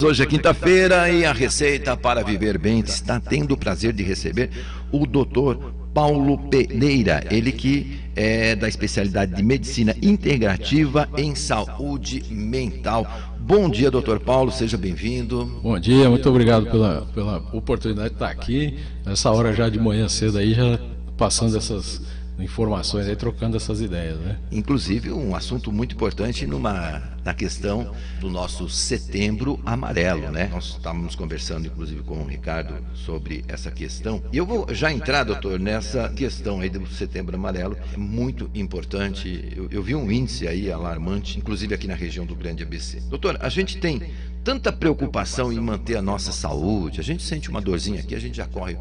Hoje é quinta-feira e a receita para viver bem está tendo o prazer de receber o Dr. Paulo Pereira, ele que é da especialidade de Medicina Integrativa em Saúde Mental. Bom dia, Dr. Paulo, seja bem-vindo. Bom dia, muito obrigado pela oportunidade de estar aqui, nessa hora já de manhã cedo aí, já passando essas informações aí, trocando essas ideias, né? Inclusive um assunto muito importante na questão do nosso Setembro Amarelo, né? Nós estávamos conversando inclusive com o Ricardo sobre essa questão. E eu vou já entrar, doutor, nessa questão aí do Setembro Amarelo. É muito importante. Eu vi um índice aí alarmante, inclusive aqui na região do Grande ABC. Doutor, a gente tem tanta preocupação em manter a nossa saúde, a gente sente uma dorzinha aqui, a gente já corre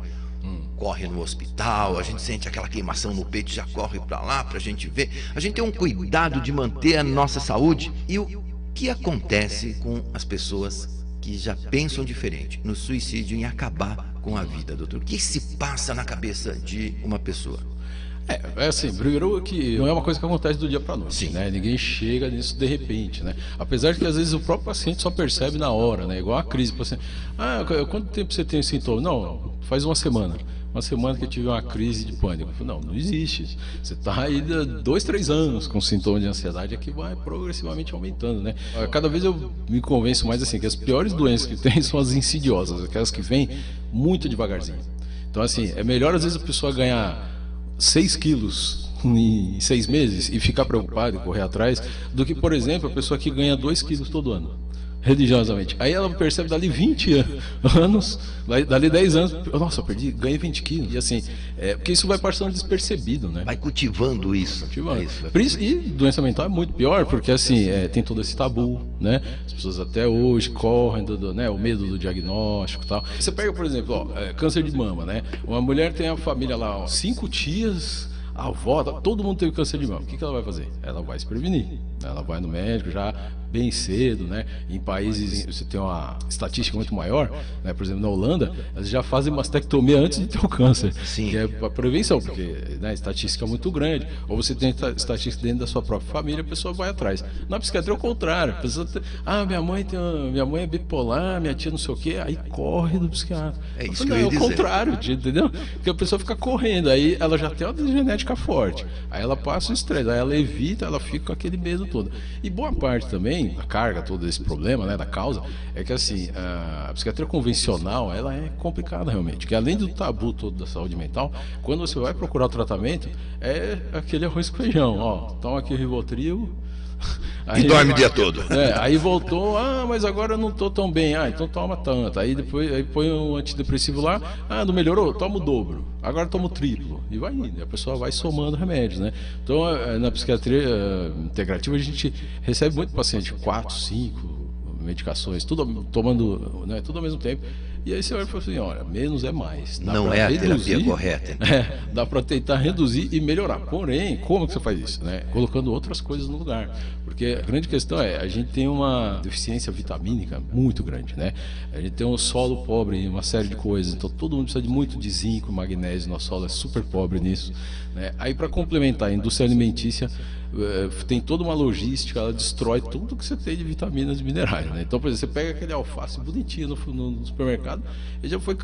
no hospital, a gente sente aquela queimação no peito, já corre para lá para a gente ver. A gente tem um cuidado de manter a nossa saúde. E o que acontece com as pessoas que já pensam diferente no suicídio, em acabar com a vida, doutor? O que se passa na cabeça de uma pessoa? É assim, primeiro que não é uma coisa que acontece do dia para noite, Sim, né? Ninguém chega nisso de repente, né? Apesar de que às vezes o próprio paciente só percebe na hora, né? Igual a crise, o paciente, quanto tempo você tem sintoma? Não, faz uma semana. Uma semana que eu tive uma crise de pânico. Eu falei, não existe. Você está aí 2, 3 anos com sintomas de ansiedade, é que vai progressivamente aumentando, né? Cada vez eu me convenço mais assim, que as piores doenças que tem são as insidiosas, aquelas que vêm muito devagarzinho. Então assim, é melhor às vezes a pessoa ganhar 6 quilos em 6 meses e ficar preocupado e correr atrás, do que, por exemplo, a pessoa que ganha 2 quilos todo ano, religiosamente. Aí ela percebe dali 20 anos, dali 10 anos, nossa, ganhei 20 quilos. E assim, porque isso vai passando despercebido, né? vai cultivando isso. Cultivando. E doença mental é muito pior, porque assim, tem todo esse tabu, né? As pessoas até hoje correm né, o medo do diagnóstico e tal. Você pega, por exemplo, câncer de mama, né? Uma mulher tem a família lá, 5 tias, a avó, todo mundo teve câncer de mama. O que ela vai fazer? Ela vai se prevenir. Ela vai no médico já bem cedo, né? Em países você tem uma estatística muito maior, né? Por exemplo, na Holanda, eles já fazem mastectomia antes de ter o câncer. Sim. Que é para prevenção, porque né, a estatística é muito grande. Ou você tem estatística dentro da sua própria família, a pessoa vai atrás. Na psiquiatria é o contrário. A pessoa tem, minha mãe é bipolar, minha tia não sei o quê, aí corre do psiquiatra. É isso que eu ia é o dizer. contrário, entendeu? Porque a pessoa fica correndo, aí ela já tem uma genética forte, aí ela passa o estresse, aí ela evita, ela fica com aquele medo todo. E boa parte também, a carga todo desse problema, né, da causa, é que assim, a psiquiatria convencional, ela é complicada realmente, que além do tabu todo da saúde mental, quando você vai procurar o tratamento, é aquele arroz com feijão, toma aqui o Rivotril, E dorme o dia todo. Aí voltou, mas agora eu não tô tão bem, então toma tanto. Aí depois põe um antidepressivo lá, não melhorou, toma o dobro, agora toma o triplo. E vai indo, a pessoa vai somando remédios, né? Então na psiquiatria integrativa a gente recebe muito paciente, 4, 5 medicações, tudo tomando, né, tudo ao mesmo tempo. E aí você vai falar assim, olha, menos é mais. Não é a terapia correta. Dá para tentar reduzir e melhorar. Porém, como que você faz isso? Né? Colocando outras coisas no lugar. Porque a grande questão a gente tem uma deficiência vitamínica muito grande, né? A gente tem um solo pobre em uma série de coisas, então todo mundo precisa de muito de zinco, magnésio, nosso solo é super pobre nisso, né? Aí para complementar, a indústria alimentícia tem toda uma logística, ela destrói tudo que você tem de vitaminas e minerais, né? Então, por exemplo, você pega aquele alface bonitinho no supermercado, ele já foi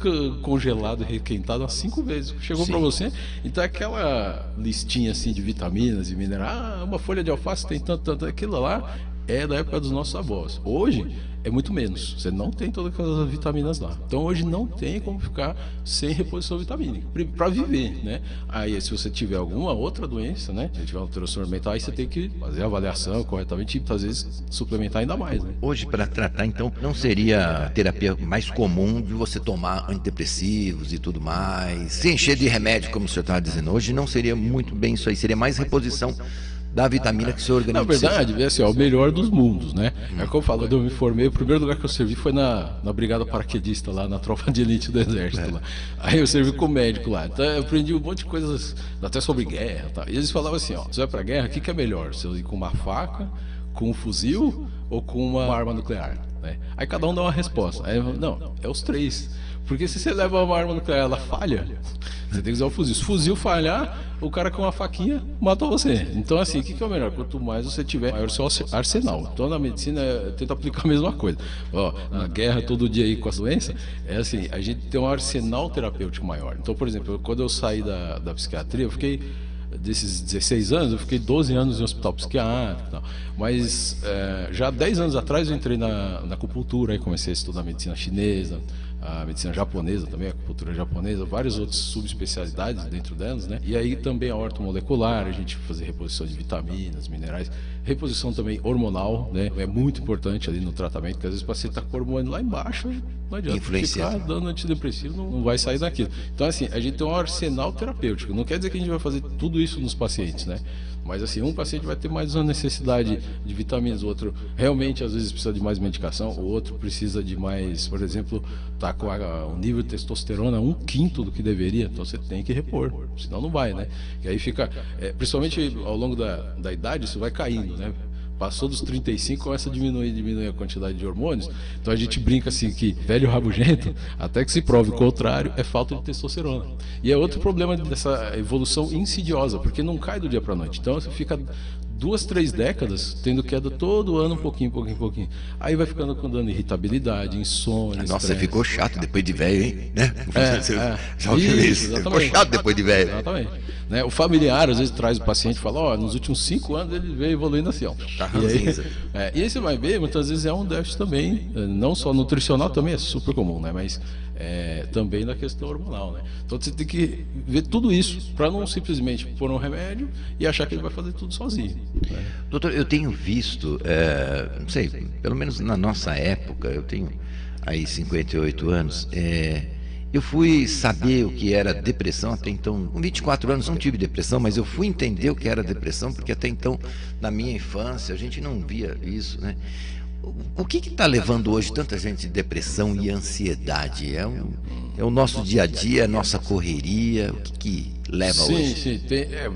congelado e requentado umas 5 vezes. Chegou para você, então aquela listinha assim de vitaminas e minerais, uma folha de alface tem tanto, aquilo lá é da época dos nossos avós. Hoje é muito menos, você não tem todas aquelas vitaminas lá. Então hoje não tem como ficar sem reposição vitamínica para viver, né? Aí se você tiver alguma outra doença, né? Se tiver uma alteração mental, aí você tem que fazer a avaliação corretamente e às vezes suplementar ainda mais, né? Hoje, para tratar, então, não seria a terapia mais comum de você tomar antidepressivos e tudo mais, se encher de remédio, como o senhor estava dizendo. Hoje não seria muito bem isso aí, seria mais reposição da vitamina que o seu organismo precisa. Na verdade, assim, é o melhor dos mundos, né? É como eu falo, quando eu me formei, o primeiro lugar que eu servi foi na brigada paraquedista, lá na tropa de elite do exército. Lá. Aí eu servi como médico lá. Então eu aprendi um monte de coisas, até sobre guerra, tá? E eles falavam assim, você vai pra guerra, o que é melhor? Você ir com uma faca, com um fuzil ou com uma arma nuclear? né? Aí cada um dá uma resposta. Aí, não, é os três. Porque se você leva uma arma nuclear, ela falha, você tem que usar o fuzil. Se o fuzil falhar, o cara com uma faquinha mata você. Então, assim, o que é o melhor? Quanto mais você tiver, maior o seu arsenal. Então, na medicina, tenta aplicar a mesma coisa. Ó, na guerra, todo dia aí com as doenças, é assim, a gente tem um arsenal terapêutico maior. Então, por exemplo, quando eu saí da psiquiatria, eu fiquei... Desses 16 anos, eu fiquei 12 anos em hospital psiquiátrico e tal. Mas já 10 anos atrás eu entrei na acupuntura, aí comecei a estudar medicina chinesa, a medicina japonesa também, a acupuntura japonesa, várias outras subespecialidades dentro delas, né? E aí também a ortomolecular, a gente fazer reposição de vitaminas, minerais, reposição também hormonal, né? É muito importante ali no tratamento, porque às vezes o paciente está com o hormônio lá embaixo, não adianta ficar dando antidepressivo, não vai sair daquilo. Então, assim, a gente tem um arsenal terapêutico. Não quer dizer que a gente vai fazer tudo isso nos pacientes, né? Mas assim, um paciente vai ter mais uma necessidade de vitaminas, o outro realmente às vezes precisa de mais medicação, o outro precisa de mais, por exemplo, tá com o nível de testosterona 1/5 do que deveria, então você tem que repor, senão não vai, né? E aí fica, principalmente ao longo da idade, isso vai caindo, né? Passou dos 35, começa a diminuir a quantidade de hormônios. Então a gente brinca assim que velho rabugento, até que se prove o contrário, é falta de testosterona. E é outro problema dessa evolução insidiosa, porque não cai do dia para a noite. Então você fica 2, 3 décadas tendo queda todo ano, um pouquinho. Aí vai ficando com dando irritabilidade, insônia. Nossa, estresse. você ficou chato depois de velho, hein? Né? Já ouviu isso? Você ficou Exatamente. chato depois de velho. Exatamente. Né? O familiar às vezes traz o paciente e fala, ó, nos últimos 5 anos ele veio evoluindo assim, ó. E aí você vai ver, muitas vezes é um déficit também, não só nutricional, também é super comum, né? Mas também na questão hormonal, né? Então você tem que ver tudo isso para não simplesmente pôr um remédio e achar que ele vai fazer tudo sozinho, né? Doutor, eu tenho visto, não sei, pelo menos na nossa época, eu tenho aí 58 anos, eu fui saber o que era depressão até então. Com 24 anos não tive depressão, mas eu fui entender o que era depressão, porque até então, na minha infância, a gente não via isso, né? O que está levando hoje tanta gente de depressão e ansiedade? É o nosso dia a dia, é a nossa correria? O que leva hoje? Sim,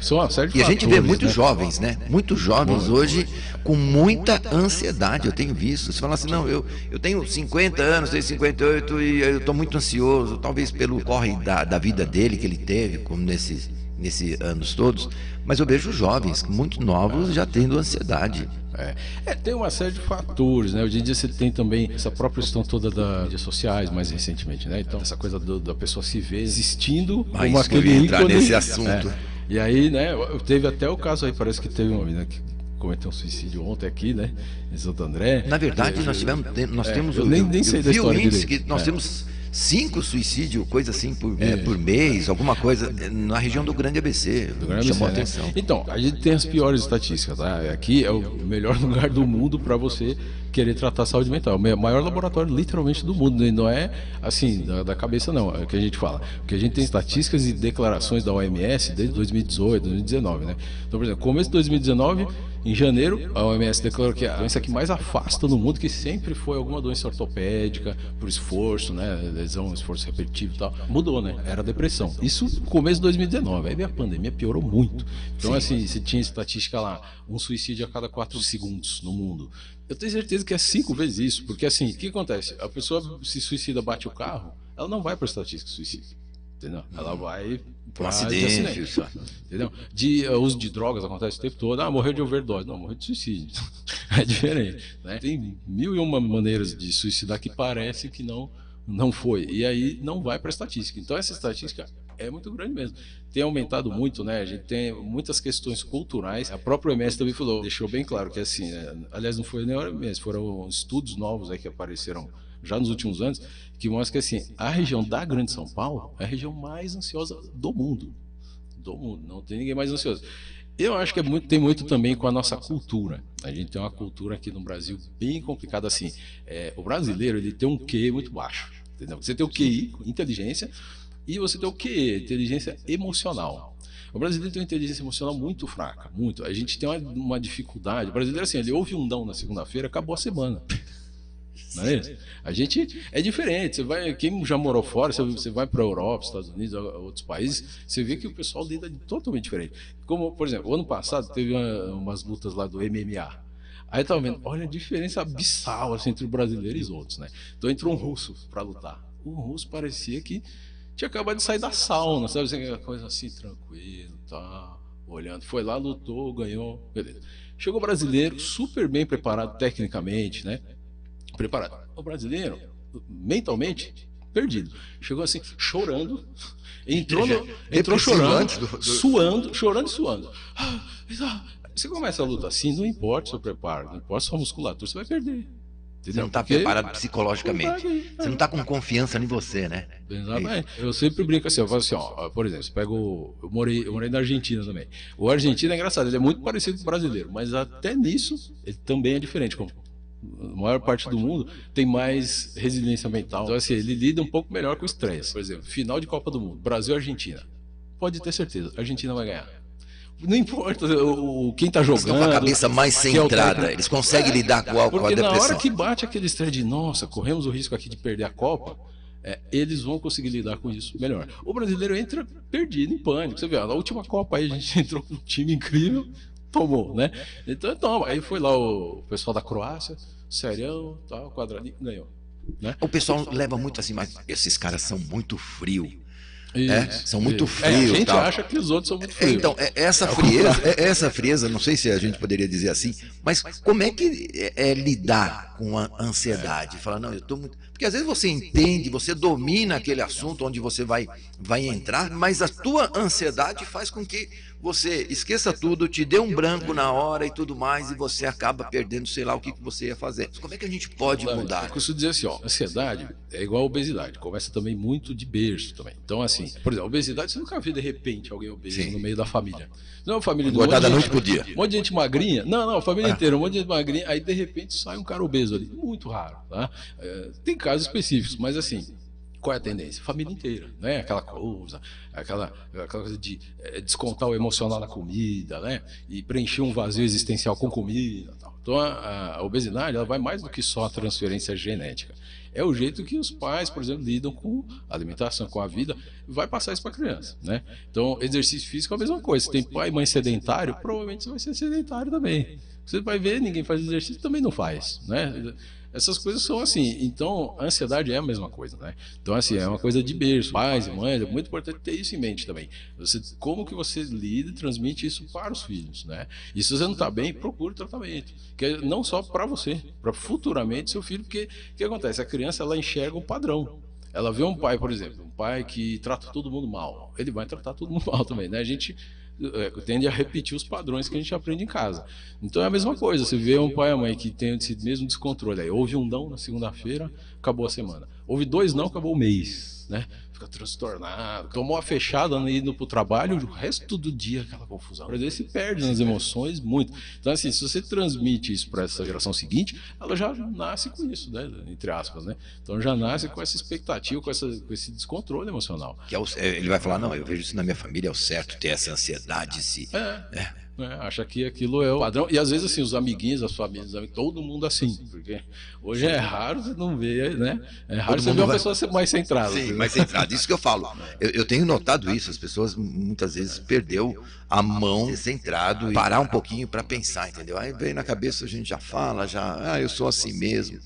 são uma série de E a gente vê fatores, muitos né? jovens, né? Muitos jovens hoje com muita ansiedade, eu tenho visto. Você fala assim, não, eu tenho 50 anos, tenho 58 e eu estou muito ansioso, talvez pelo corre da vida dele que ele teve, como nesses anos todos, mas eu vejo jovens muito novos já tendo ansiedade. Tem uma série de fatores, né? Hoje em dia você tem também essa própria questão toda das mídias sociais, mais recentemente, né? Então, essa coisa da pessoa se ver existindo como aquele ícone. Entrar nesse assunto. E aí, né? Teve até o caso aí, parece que teve uma menina que cometeu um suicídio ontem aqui, né? Em Santo André. Na verdade, nós temos... Eu nem sei da história índice direito. que nós temos 5 suicídios, coisa assim, por mês, alguma coisa, na região do Grande ABC. Chamou a atenção. Né? Então, a gente tem as piores estatísticas, tá? Aqui é o melhor lugar do mundo para você querer tratar a saúde mental. O maior laboratório, literalmente, do mundo. E não é assim, da cabeça, não. É o que a gente fala. Porque a gente tem estatísticas e declarações da OMS desde 2018, 2019, né? Então, por exemplo, começo de 2019, em janeiro, a OMS declarou que a doença que mais afasta no mundo, que sempre foi alguma doença ortopédica, por esforço, né? Lesão, esforço repetitivo e tal, mudou, né? Era depressão. Isso no começo de 2019. Aí veio a pandemia, piorou muito. Então, assim, você tinha estatística lá, um suicídio a cada 4 segundos no mundo. Eu tenho certeza que é 5 vezes isso, porque assim, o que acontece? A pessoa se suicida, bate o carro, ela não vai para a estatística de suicídio, entendeu? Ela vai para um acidente, entendeu? Uso de drogas acontece o tempo todo, morreu de overdose, não, morreu de suicídio. É diferente, né? Tem 1001 maneiras de suicidar que parece que não foi, e aí não vai para a estatística. Então essa estatística é muito grande mesmo. Tem aumentado muito, né? A gente tem muitas questões culturais. A própria OMS também deixou bem claro que assim, aliás, não foi nem a OMS, foram estudos novos aí que apareceram já nos últimos anos, que mostram que assim, a região da Grande São Paulo é a região mais ansiosa do mundo. Do mundo, não tem ninguém mais ansioso. Eu acho que tem muito também com a nossa cultura. A gente tem uma cultura aqui no Brasil bem complicada assim. O brasileiro, ele tem um QI muito baixo, entendeu? Você tem o QI, inteligência, e você tem o QE, inteligência emocional. O brasileiro tem uma inteligência emocional muito fraca, muito. A gente tem uma dificuldade. O brasileiro, assim, ele ouve um não na segunda-feira, acabou a semana. Não é isso? A gente é diferente. Quem já morou fora, você vai para a Europa, Estados Unidos, outros países, você vê que o pessoal lida totalmente diferente. Como, por exemplo, o ano passado teve umas lutas lá do MMA. Aí tá vendo, olha a diferença abissal assim, entre o brasileiro e os outros, né? Então entrou um russo para lutar. O russo parecia que tinha acabado de sair da sauna, sabe? Assim, aquela coisa assim, tranquilo, tá, olhando. Foi lá, lutou, ganhou, beleza. Chegou o brasileiro, super bem preparado tecnicamente, né? Preparado. O brasileiro, mentalmente, perdido. Chegou assim, chorando. Entrou chorando, suando, chorando e suando. Você começa a luta assim, não importa o seu preparo, não importa a sua musculatura, você vai perder. Você não está preparado psicologicamente. Você não está com confiança em você, né? Exatamente. Eu sempre brinco assim, eu falo assim, ó, por exemplo, eu morei na Argentina também. O argentino é engraçado, ele é muito parecido com o brasileiro, mas até nisso ele também é diferente. Como a maior parte do mundo tem mais resiliência mental. Então, assim, ele lida um pouco melhor com o estresse. Por exemplo, final de Copa do Mundo, Brasil e Argentina. Pode ter certeza, a Argentina vai ganhar. Não importa quem tá jogando. Eles estão com a cabeça mais centrada. Eles conseguem lidar com a depressão. Porque na hora que bate aquele estresse de, nossa, corremos o risco aqui de perder a Copa, eles vão conseguir lidar com isso melhor. O brasileiro entra perdido, em pânico. Você vê, na última Copa aí a gente entrou com um time incrível, tomou, né? Então, aí foi lá o pessoal da Croácia, serião, tal, quadradinho, ganhou. Né? O pessoal leva muito assim, mas esses caras são muito frios. São muito isso. frios. A gente acha que os outros são muito frios. Então, essa frieza, não sei se a gente poderia dizer assim, mas como é que é lidar com a ansiedade? Falar, não, eu estou muito. Porque às vezes você entende, você domina aquele assunto onde você vai entrar, mas a tua ansiedade faz com que você esqueça tudo, te dê um branco na hora e tudo mais, e você acaba perdendo, sei lá, o que você ia fazer. Como é que a gente pode mudar? Eu costumo dizer assim, ó, ansiedade é igual a obesidade, começa também muito de berço também. Então, assim, por exemplo, a obesidade, você nunca viu de repente alguém obeso no meio da família. Não é uma família de da noite pro dia. Um monte de gente magrinha. Não, a família inteira, um monte de gente magrinha, aí de repente sai um cara obeso ali. Muito raro, tá? Tem casos específicos, mas assim, qual é a tendência? Família inteira, né? Aquela coisa de descontar o emocional na comida, né? E preencher um vazio existencial com comida. Tal. Então a obesidade, ela vai mais do que só a transferência genética. É o jeito que os pais, por exemplo, lidam com a alimentação, com a vida, vai passar isso para a criança, né? Então, exercício físico é a mesma coisa. Se tem pai e mãe sedentário, provavelmente você vai ser sedentário também. Você vai ver, ninguém faz exercício, também não faz, né? Essas coisas são assim. Então, a ansiedade é a mesma coisa, né? Então, assim, é uma coisa de berço. Pais e mães, é muito importante ter isso em mente também. Como que você lida e transmite isso para os filhos, né? E se você não está bem, procure tratamento. Que é não só para você, para futuramente seu filho, porque o que acontece? A criança, ela enxerga um padrão. Ela vê um pai, por exemplo, um pai que trata todo mundo mal. Ele vai tratar todo mundo mal também, né? A gente tende a repetir os padrões que a gente aprende em casa. Então é a mesma coisa, você vê um pai e uma mãe que tem esse mesmo descontrole, aí houve um não na segunda-feira, acabou a semana. Houve 2 não, acabou o mês, né? Fica transtornado, tomou a fechada indo pro trabalho, o resto do dia aquela confusão. Às vezes se perde nas emoções muito. Então assim, se você transmite isso para essa geração seguinte, ela já nasce com isso, né? Entre aspas, né? Então já nasce com essa expectativa, com esse descontrole emocional. Ele vai falar, não, eu vejo isso na minha família, é o certo ter essa ansiedade, acha que aquilo é o padrão. E às vezes assim, os amiguinhos, as famílias, todo mundo assim. Porque hoje é raro você não ver, né? É raro você ver uma pessoa mais centrada. Sim, mais centrada. Isso que eu falo. Eu tenho notado isso. As pessoas muitas vezes perdeu a mão de ser centrado e parar um pouquinho para pensar, entendeu? Aí vem na cabeça, a gente já fala, eu sou assim mesmo.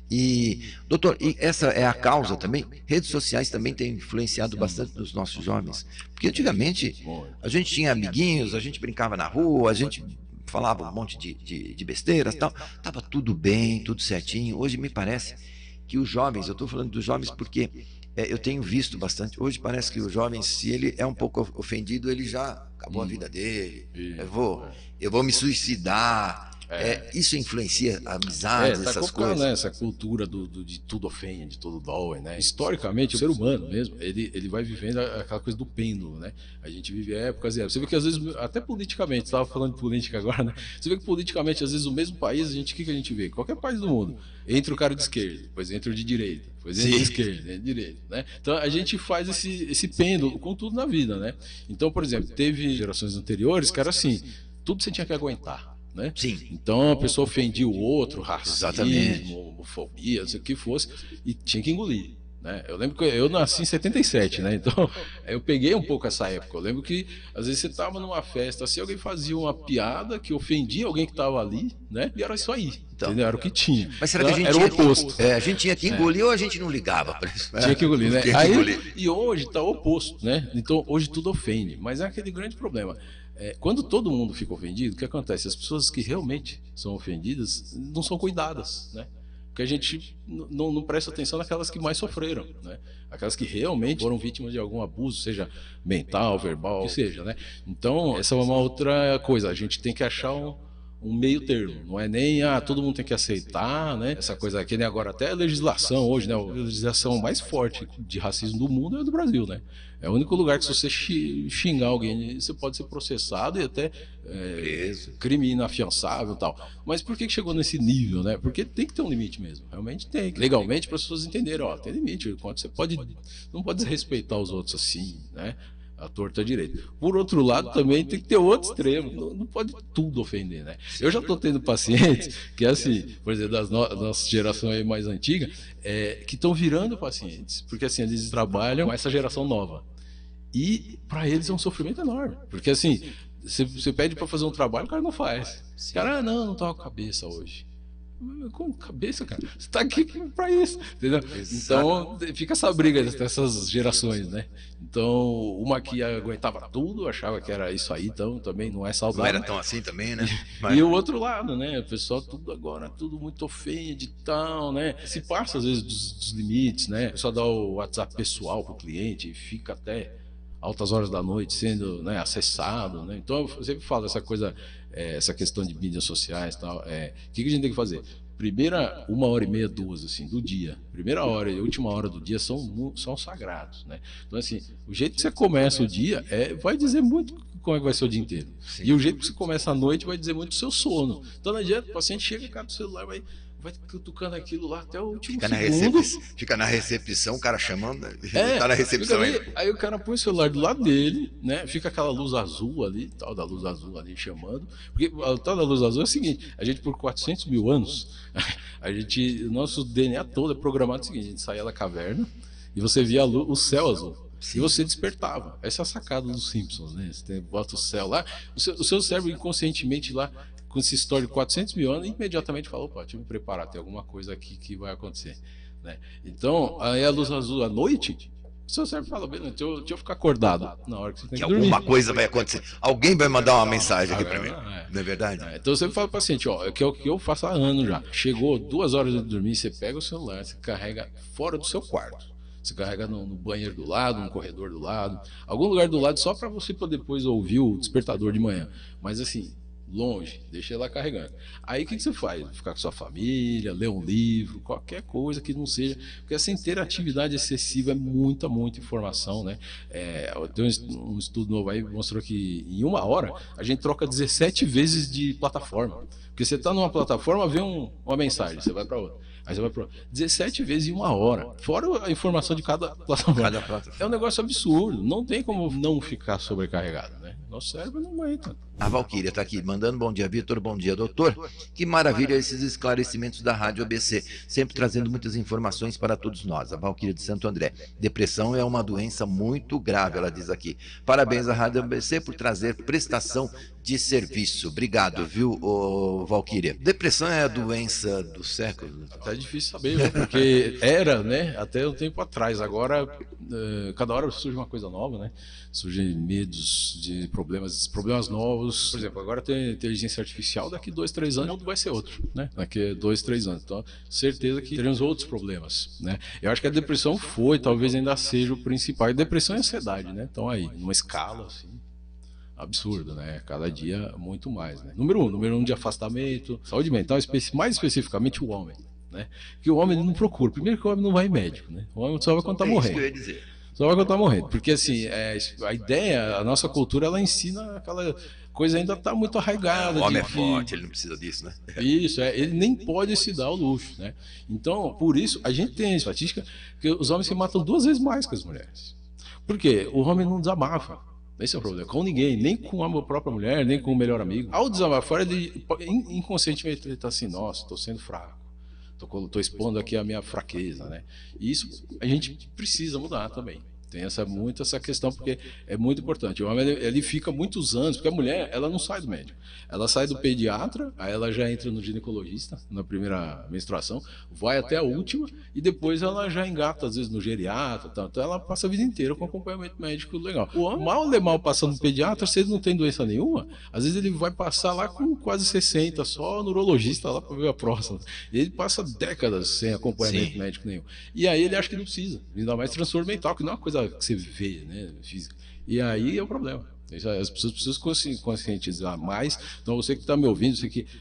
E, doutor, e essa é a causa também? Redes sociais também têm influenciado bastante nos nossos jovens. Porque antigamente a gente tinha amiguinhos, a gente brincava na rua, a gente falava um monte de besteiras e tal. Estava tudo bem, tudo certinho. Hoje me parece que os jovens, eu estou falando dos jovens porque eu tenho visto bastante. Hoje parece que o jovem, se ele é um pouco ofendido, ele já acabou a vida dele. Eu vou me suicidar. Isso influencia a amizade, essas coisas. Né, essa cultura de tudo ofende, de tudo dói, né? Historicamente, o ser humano mesmo, ele vai vivendo aquela coisa do pêndulo, né? A gente vive épocas e épocas. Você vê que às vezes, até politicamente, você estava falando de política agora, né? Você vê que politicamente, às vezes, o mesmo país, o que a gente vê? Qualquer país do mundo, entra o cara de esquerda, depois entra o de direita, depois entra o de esquerda, entra o de direita, né? Então a gente faz esse pêndulo com tudo na vida, né? Então, por exemplo, teve gerações anteriores que era assim, tudo você tinha que aguentar. Né? Sim. Então a pessoa ofendia o outro, racismo, homofobia, não sei o que fosse, e tinha que engolir. né? Eu lembro que eu nasci em 77, né? Então eu peguei um pouco essa época. Eu lembro que às vezes você estava numa festa, assim, alguém fazia uma piada que ofendia alguém que estava ali, né? E era isso aí, Então, entendeu? Era o que tinha. mas será que a gente era o tinha oposto. a gente tinha que engolir ou a gente não ligava para isso? Tinha que engolir, né? Tinha que Aí, engolir. e hoje está o oposto, né? Então hoje tudo ofende, mas é aquele grande problema. Quando todo mundo fica ofendido, o que acontece? As pessoas que realmente são ofendidas não são cuidadas, né? Porque a gente não presta atenção naquelas que mais sofreram, né? Aquelas que realmente foram vítimas de algum abuso, seja mental, verbal, que seja, né? Então, essa é uma outra coisa. A gente tem que achar um meio termo. Não é nem, todo mundo tem que aceitar, né? Essa coisa aqui, né? Agora até a legislação hoje, né? A legislação mais forte de racismo do mundo é a do Brasil, né? É o único lugar que se você xingar alguém, você pode ser processado e até crime inafiançável e tal. Mas por que chegou nesse nível, né? Porque tem que ter um limite mesmo. Realmente tem. Legalmente, para as pessoas entenderem, tem limite. Quanto você não pode desrespeitar os outros assim, né? A torta direita. Por outro lado, também tem que ter outro extremo. Não pode tudo ofender, né? Eu já estou tendo pacientes que, assim, por exemplo, da nossa geração aí mais antiga, que estão virando pacientes, porque assim, eles trabalham com essa geração nova. E para eles é um sofrimento enorme. Porque assim, você pede para fazer um trabalho, o cara não faz. O cara, não estava com a cabeça hoje. Com cabeça, cara. Você tá aqui pra isso, entendeu? Então fica essa briga dessas gerações, né? Então, uma que aguentava tudo, achava que era isso aí, então também não é saudável. Não era tão assim também, né? E o outro lado, né? O pessoal tudo muito ofende e tal, né? Se passa às vezes dos limites, né? O pessoal dá o WhatsApp pessoal pro cliente e fica até altas horas da noite sendo, né, acessado, né? Então eu sempre falo essa coisa, essa questão de mídias sociais e tal. O que a gente tem que fazer? Primeira 1h30, 2 assim, do dia. Primeira hora e última hora do dia são sagrados, né? Então assim, o jeito que você começa o dia vai dizer muito como é que vai ser o dia inteiro. Sim. E o jeito que você começa a noite vai dizer muito do seu sono. Então não adianta, o paciente chega, cara, do celular, vai cutucando aquilo lá até o último segundo. Fica na recepção, o cara chamando, tá na recepção aí o cara põe o celular do lado dele, né? Fica aquela luz azul ali, tal da luz azul ali chamando. Porque a tal da luz azul é o seguinte, a gente por 400 mil anos, o nosso DNA todo é programado o seguinte, a gente saía da caverna e você via o céu azul. Sim. E você despertava. Essa é a sacada dos Simpsons, né? Você bota o céu lá, o seu cérebro inconscientemente lá, com essa história de 400 mil anos, imediatamente falou, deixa eu me preparar, tem alguma coisa aqui que vai acontecer, né? Então, aí a luz azul à noite, o seu cérebro fala, deixa eu ficar acordado na hora que você tem que dormir. Alguma coisa vai acontecer, alguém vai mandar uma mensagem aqui para mim, não é verdade? Então você fala para o paciente, que é o que eu faço há anos já, chegou 2 horas de dormir, você pega o celular, você carrega fora do seu quarto. Você carrega no banheiro do lado, no corredor do lado, algum lugar do lado, só para você poder depois ouvir o despertador de manhã. Mas assim, longe, deixa ele lá carregando. Aí o que você faz? Ficar com sua família, ler um livro, qualquer coisa que não seja, porque essa interatividade excessiva é muita informação, né? Tem um estudo novo aí que mostrou que em 1 hora a gente troca 17 vezes de plataforma. Porque você está numa plataforma, vê uma mensagem, você vai para outra. Aí você vai para 17 vezes em 1 hora. Fora a informação de cada plataforma. É um negócio absurdo. Não tem como não ficar sobrecarregado, né? Nosso cérebro não aguenta. A Valquíria está aqui mandando bom dia, Vitor, bom dia, doutor. Que maravilha esses esclarecimentos da Rádio ABC, sempre trazendo muitas informações para todos nós. A Valquíria de Santo André. Depressão é uma doença muito grave, ela diz aqui. Parabéns à Rádio ABC por trazer prestação de serviço. Obrigado, viu, Valquíria? Depressão é a doença do século? Tá difícil saber, né? Porque era, né, até um tempo atrás. Agora, cada hora surge uma coisa nova, né? Surgem medos de problemas novos. Por exemplo, agora tem inteligência artificial, daqui 2, 3 anos o mundo vai ser outro, né? Daqui a 2, 3 anos. Então, certeza que teremos outros problemas, né? Eu acho que a depressão talvez ainda seja o principal. E depressão e ansiedade, né? Então aí, numa escala assim, absurda, né? Cada dia muito mais, né? Número um de afastamento, saúde mental, mais especificamente o homem, né? Que o homem não procura. Primeiro que o homem não vai em médico, né? O homem só vai quando tá morrendo. Isso que eu ia dizer. Só vai quando tá morrendo. Porque assim, a ideia, a nossa cultura, ela ensina aquela coisa ainda tá muito arraigada. O homem é forte, ele não precisa disso, né? Isso, ele nem pode se dar ao luxo, né? Então, por isso, a gente tem a estatística que os homens se matam 2 vezes mais que as mulheres. Por quê? O homem não desabafa. Esse é o problema. Com ninguém, nem com a própria mulher, nem com o melhor amigo. Ao desabafar, ele inconscientemente ele está assim, nossa, estou sendo fraco. Tô expondo aqui a minha fraqueza, né? E isso a gente precisa mudar também. Tem muito essa questão, porque é muito importante. O homem ele fica muitos anos, porque a mulher ela não sai do médico. Ela sai do pediatra, aí ela já entra no ginecologista na primeira menstruação, vai até a última e depois ela já engata às vezes no geriatra, tal. Então ela passa a vida inteira com acompanhamento médico legal. O homem mal passando no pediatra, se ele não tem doença nenhuma, às vezes ele vai passar lá com quase 60, só neurologista lá para ver a próstata. E ele passa décadas sem acompanhamento médico nenhum. E aí ele acha que não precisa, ainda mais transtorno mental, que não é uma coisa que você vê, né, física. E aí é o problema. As pessoas precisam conscientizar mais. Então você que está me ouvindo,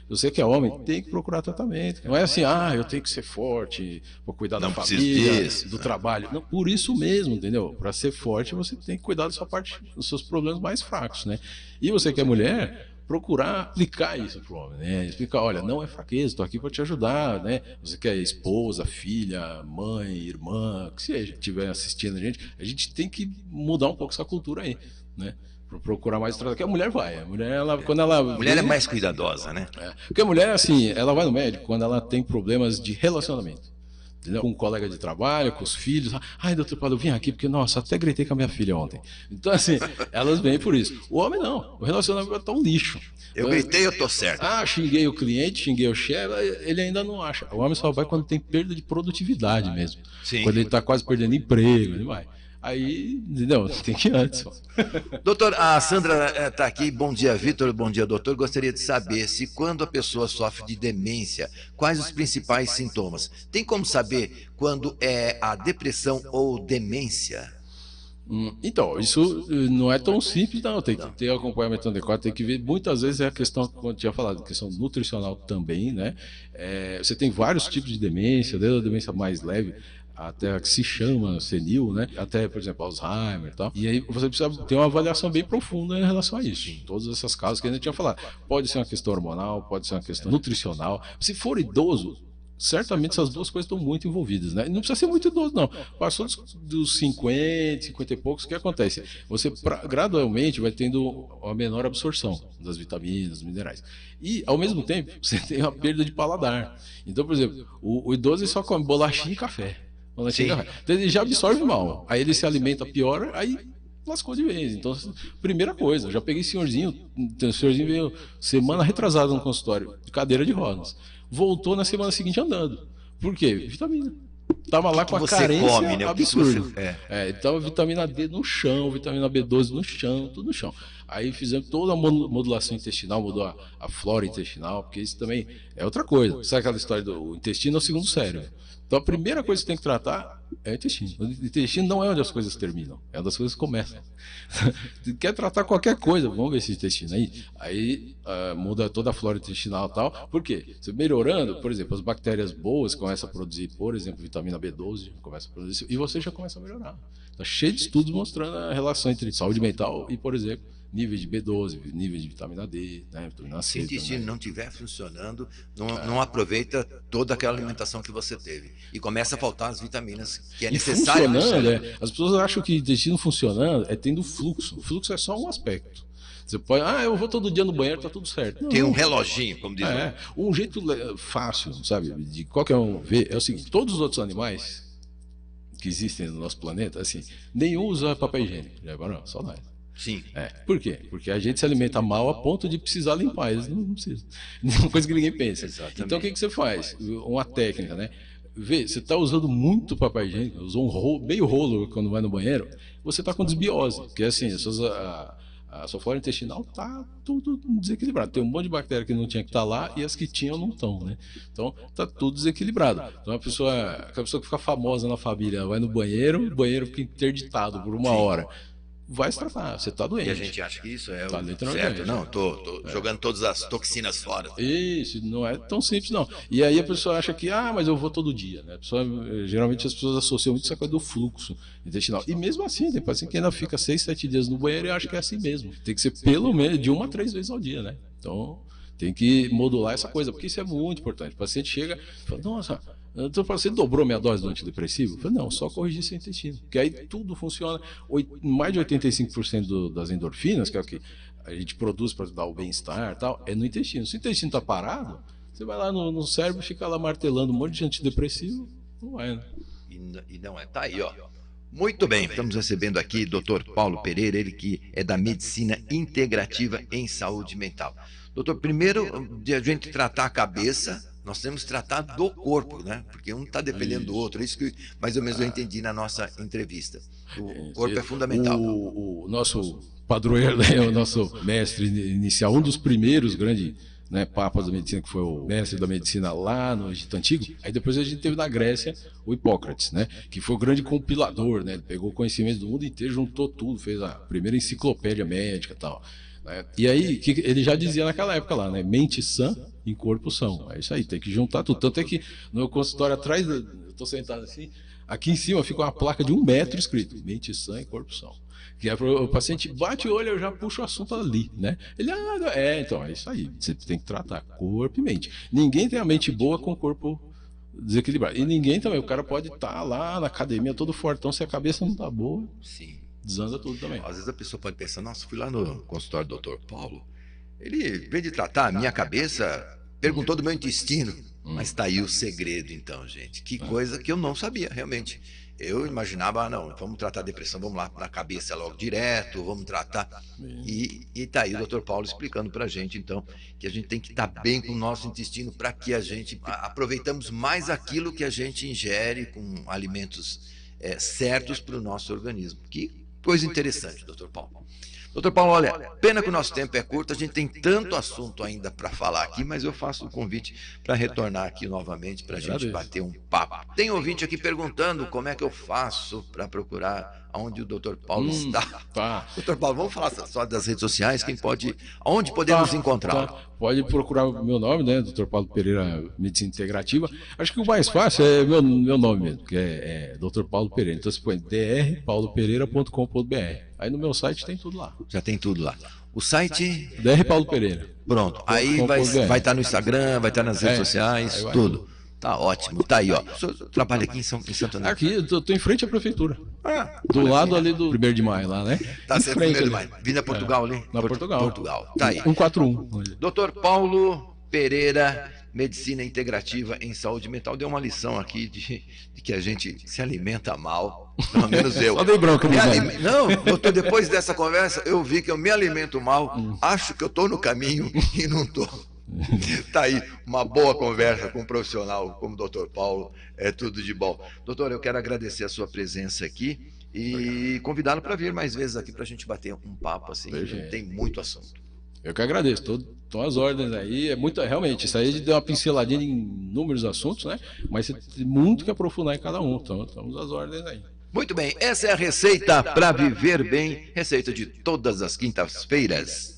você que é homem, tem que procurar tratamento. Não é assim, eu tenho que ser forte, vou cuidar da família, do trabalho. Não, por isso mesmo, entendeu? Para ser forte, você tem que cuidar da sua parte, dos seus problemas mais fracos, né? E você que é mulher, procurar aplicar isso para o homem, né? Explicar, olha, não é fraqueza, estou aqui para te ajudar, né? Você que é esposa, filha, mãe, irmã, que seja, estiver assistindo a gente tem que mudar um pouco essa cultura aí, né? Procurar mais tratamento, que a mulher vai, quando ela mulher é mais cuidadosa, né? Porque a mulher, assim, ela vai no médico quando ela tem problemas de relacionamento. Entendeu? Com um colega de trabalho, com os filhos. Ai, doutor Paulo, eu vim aqui porque, nossa, até gritei com a minha filha ontem. Então, assim, elas vêm por isso. O homem não. O relacionamento tá um lixo. Eu gritei, eu tô certo. Xinguei o cliente, xinguei o chefe, ele ainda não acha. O homem só vai quando tem perda de produtividade mesmo. Sim. Quando ele tá quase perdendo emprego, ele vai. Aí, entendeu? Tem que ir antes. Doutor, a Sandra está aqui. Bom dia, Vitor. Bom dia, doutor. Gostaria de saber se quando a pessoa sofre de demência, quais os principais sintomas? Tem como saber quando é a depressão ou demência? Então, isso não é tão simples, não. Tem que ter acompanhamento adequado, tem que ver. Muitas vezes é a questão, como eu tinha falado, questão nutricional também, né? Você tem vários tipos de demência, desde a demência mais leve até a que se chama senil, né? Até, por exemplo, Alzheimer e tal. E aí você precisa ter uma avaliação bem profunda em relação a isso. Todas essas causas que a gente tinha falado. Pode ser uma questão hormonal, pode ser uma questão nutricional. Se for idoso, certamente essas duas coisas estão muito envolvidas, né? Não precisa ser muito idoso, não. Passou dos 50 e poucos, o que acontece? Você gradualmente vai tendo uma menor absorção das vitaminas, minerais. E, ao mesmo tempo, você tem uma perda de paladar. Então, por exemplo, o idoso só come bolachinha e café. Então ele já absorve mal. Aí ele se alimenta pior, aí lascou de vez. Então, primeira coisa, já peguei o senhorzinho veio semana retrasada no consultório, de cadeira de rodas. Voltou na semana seguinte andando. Por quê? Vitamina. Tava lá com a carência come, né? Absurda. Então, vitamina D no chão, vitamina B12 no chão, tudo no chão. Aí fizemos toda a modulação intestinal, mudou a flora intestinal, porque isso também é outra coisa. Sabe aquela história do intestino é o segundo cérebro? Então a primeira coisa que você tem que tratar é o intestino. O intestino não é onde as coisas terminam, é onde as coisas começam. Quer tratar qualquer coisa, vamos ver esse intestino aí. Aí muda toda a flora intestinal e tal. Por quê? Você melhorando, por exemplo, as bactérias boas começam a produzir, por exemplo, vitamina B12, começa a produzir, e você já começa a melhorar. Está cheio de estudos mostrando a relação entre saúde mental e, por exemplo, nível de B12, nível de vitamina D, né, vitamina C. Se o intestino não estiver funcionando, não aproveita toda aquela alimentação que você teve. E começa a faltar as vitaminas que é necessário. Funcionando, as pessoas acham que o intestino funcionando é tendo fluxo. O fluxo é só um aspecto. Você pode, eu vou todo dia no banheiro, tá tudo certo. Não, tem um reloginho, como diz. Um jeito fácil, sabe, de qualquer um ver é o seguinte: todos os outros animais que existem no nosso planeta, assim, nenhum usa papel higiênico. Não, só nós. Sim. Por quê? Porque a gente se alimenta mal a ponto de precisar limpar. Eles não precisam. É uma coisa que ninguém pensa. Exatamente. Então o que você faz? Uma técnica, né? Vê, você está usando muito papel higiênico, usou meio rolo quando vai no banheiro, você está com desbiose. Porque assim, a sua flora intestinal está tudo desequilibrado. Tem um monte de bactéria que não tinha que estar lá e as que tinham não estão, né? Então está tudo desequilibrado. Então aquela pessoa que fica famosa na família vai no banheiro, o banheiro fica interditado por uma hora. Vai se tratar, você está doente. E a gente acha que isso é certo. Não, tô jogando todas as toxinas fora. Isso, não é tão simples, não. E aí a pessoa acha que, mas eu vou todo dia, né? Geralmente as pessoas associam muito essa coisa do fluxo intestinal. E mesmo assim, tem paciente que ainda fica 6, 7 dias no banheiro e acha que é assim mesmo. Tem que ser pelo menos de 1 a 3 vezes ao dia, né? Então, tem que modular essa coisa, porque isso é muito importante. O paciente chega e fala, nossa, você dobrou minha dose do antidepressivo? Eu falei, não, só corrigir seu intestino. Porque aí tudo funciona. Mais de 85% das endorfinas, que é o que a gente produz para dar o bem-estar e tal, é no intestino. Se o intestino está parado, Você vai lá no cérebro, fica lá martelando um monte de antidepressivo, não vai, né? E não é. Tá aí, ó. Muito bem, estamos recebendo aqui Dr. Paulo Pereira, ele que é da Medicina Integrativa em Saúde Mental. Doutor, primeiro de a gente tratar a cabeça, nós temos que tratar do corpo, né? Porque um está dependendo do outro. Isso que mais ou menos eu entendi na nossa entrevista. O corpo é fundamental. O nosso padroeiro, né, o nosso mestre inicial, um dos primeiros grandes, né, papas da medicina, que foi o mestre da medicina lá no Egito Antigo. Aí depois a gente teve na Grécia o Hipócrates, né, que foi o grande compilador, né, ele pegou conhecimento do mundo inteiro, juntou tudo, fez a primeira enciclopédia médica e tal. Né? E aí, que ele já dizia naquela época lá, né, mente sã em corpo são. É isso aí, tem que juntar tudo. Tanto é que no meu consultório atrás, eu estou sentado assim, aqui em cima fica uma placa de 1 metro escrito, mente sã e corpo são. Que é para o paciente bate o olho, eu já puxo o assunto ali, né? Ele, então, é isso aí. Você tem que tratar corpo e mente. Ninguém tem a mente boa com o corpo desequilibrado. E ninguém também, o cara pode estar lá na academia todo fortão, se a cabeça não tá boa, Sim. desanda tudo também. Às vezes a pessoa pode pensar, nossa, fui lá no consultório do Dr. Paulo, ele veio de tratar a minha cabeça, perguntou do meu intestino. Mas tá aí o segredo, então, gente. Que coisa que eu não sabia, realmente. Eu imaginava, não, vamos tratar a depressão, vamos lá na cabeça logo direto, vamos tratar. E tá aí o Dr. Paulo explicando pra gente, então, que a gente tem que estar bem com o nosso intestino para que a gente aproveitamos mais aquilo que a gente ingere com alimentos certos para o nosso organismo. Que coisa interessante, Dr. Paulo. Doutor Paulo, olha, pena que o nosso tempo é curto, a gente tem tanto assunto ainda para falar aqui, mas eu faço o convite para retornar aqui novamente para a gente bater um papo. Tem ouvinte aqui perguntando como é que eu faço para procurar onde o Dr. Paulo está. Tá. Doutor Paulo, vamos falar só das redes sociais, onde podemos encontrá-lo? Tá. Pode procurar o meu nome, né, Dr. Paulo Pereira, Medicina Integrativa. Acho que o mais fácil é meu nome mesmo, que é Dr. Paulo Pereira. Então você põe drpaulopereira.com.br. Aí no meu site tem tudo lá. Já tem tudo lá. O site? DR Paulo Pereira. Pronto. Aí vai estar no Instagram, vai estar nas redes sociais, tudo. Tá ótimo. Tá aí, ó. O senhor trabalha aqui em Santo André? Aqui, eu tô em frente à prefeitura. Do lado ali do 1º de maio, lá, né? Tá sendo 1º de maio. Vindo a Portugal ali? Na Portugal. Portugal. Tá aí. 141. Doutor Paulo Pereira, Medicina Integrativa em Saúde Mental, deu uma lição aqui de que a gente se alimenta mal. Pelo menos eu. Só dei bronca, Não, doutor, depois dessa conversa, eu vi que eu me alimento mal, acho que eu estou no caminho e não estou. Tá aí, uma boa conversa com um profissional como o doutor Paulo, é tudo de bom. Doutor, eu quero agradecer a sua presença aqui e convidá-lo para vir mais vezes aqui para a gente bater um papo assim, a gente tem muito assunto. Eu que agradeço, estão as ordens aí, realmente, isso aí deu uma pinceladinha em inúmeros assuntos, né? Mas você tem muito que aprofundar em cada um, então estamos às ordens aí. Muito bem, essa é a receita para viver bem, receita de todas as quintas-feiras.